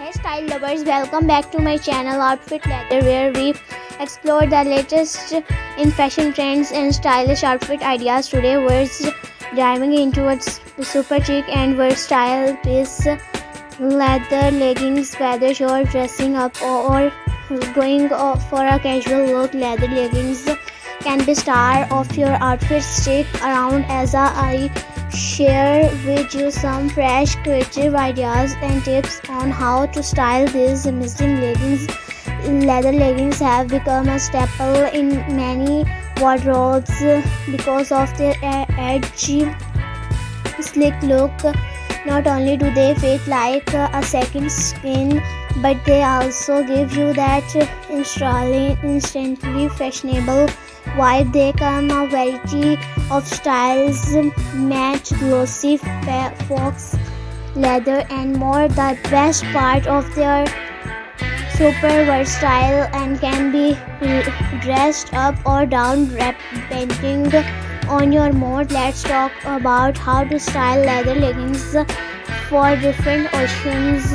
Hey style lovers, welcome back to my channel Outfit Leather, where we explore the latest in fashion trends and stylish outfit ideas. Today we're diving into a super chic and versatile piece, leather leggings. Whether you're dressing up or going for a casual look, leather leggings can be star of your outfit. Stick around as I share with you some fresh creative ideas and tips on how to style these amazing leggings. Leather leggings have become a staple in many wardrobes because of their edgy, sleek look. Not only do they fit like a second skin, but they also give you that instantly fashionable vibe. They come a variety of styles, match, glossy, fox leather and more. The best part of their super versatile and can be dressed up or down depending on your mood. Let's talk about how to style leather leggings for different occasions.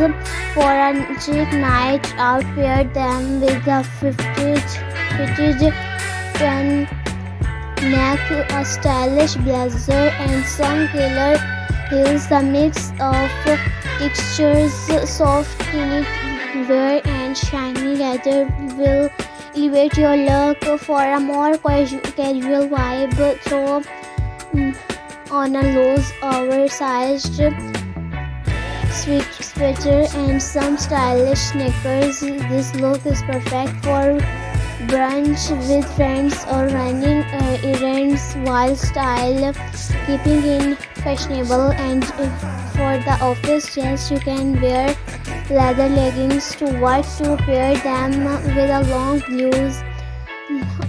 For a chic night out, pair them with a fitted neck, a stylish blazer and some killer heels. The mix of textures, soft knit wear and shiny leather will elevate your look. For a more casual vibe, throw on a loose oversized sweater and some stylish sneakers. This look is perfect for brunch with friends or running errands while style keeping in fashionable. And for the office, yes, you can wear leather leggings to work, to pair them with a long blouse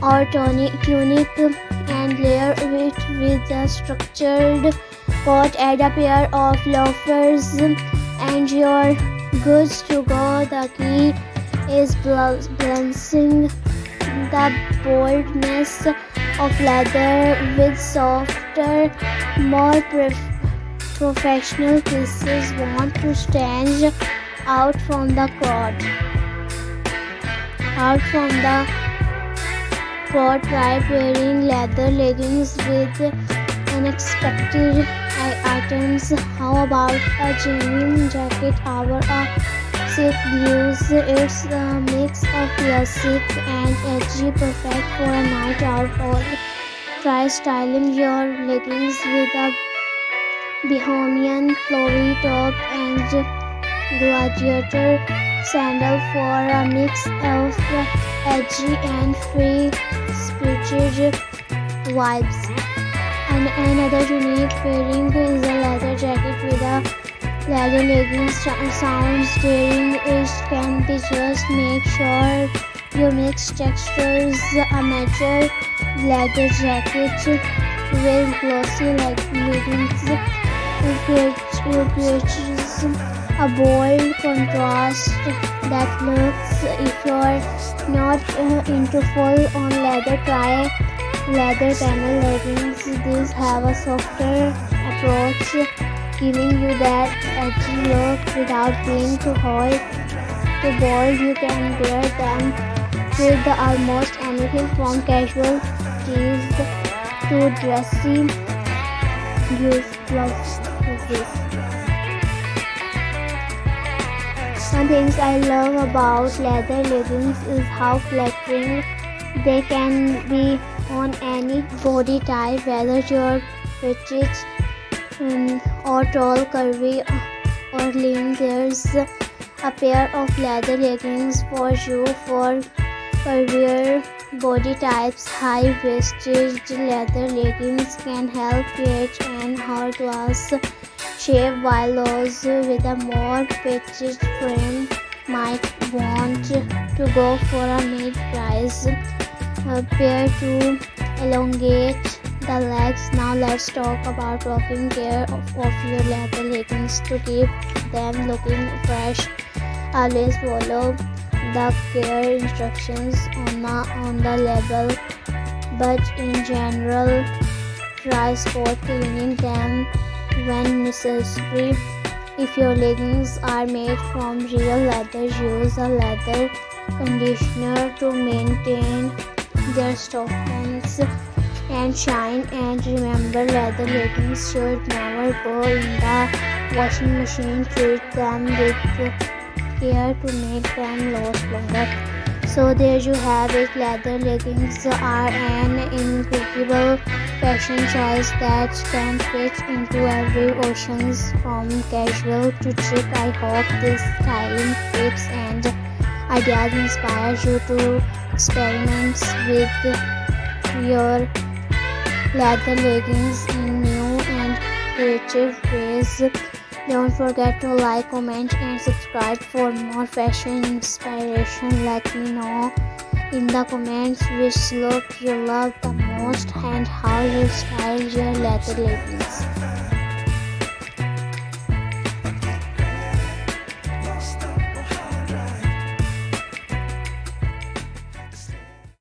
or tunic and layer it with a structured coat. Add a pair of loafers and you're good to go. The key is balancing the boldness of leather with softer, more professional pieces. Want to stand out from the crowd. Try pairing leather leggings with unexpected items. How about a genuine jacket or a silk blues? It's a mix of classic and edgy, perfect for a night out. Or try styling your leggings with a bohemian flowy top and gladiator sandal for a mix of edgy and free-spirited vibes. And another unique pairing is a leather jacket with a leather leggings. Sounds daring, it can be. Just make sure you mix textures. A mature leather jacket with glossy leggings creates a bold contrast that looks. If you're not into full-on leather, try leather panel leggings. These have a softer approach, giving you that edgy look without being too hot, too bold. You can wear them with almost anything from casual tees to dressy blouses. One thing I love about leather leggings is how flattering they can be on any body type, whether you're petite or tall, curvy or lean. There's a pair of leather leggings for you. For curvier body types, high-waisted leather leggings can help create an hourglass shape, while those with a more petite frame might want to go for a mid-price pair to elongate the legs. Now let's talk about taking care of your leather leggings to keep them looking fresh. Always follow the care instructions on the label, but in general, try spot cleaning them when necessary. If your leggings are made from real leather, use a leather conditioner to maintain their softness and shine. And remember, leather leggings should never go in the washing machine. Treat them with care to make them last longer. So there you have it. Leather leggings are an incredible fashion choice that can fit into every occasion, from casual to chic. I hope these styling tips and ideas inspire you to experiment with your leather leggings in new and creative ways. Don't forget to like, comment, and subscribe for more fashion inspiration. Let me know in the comments which look you love the most and how you style your leather leggings.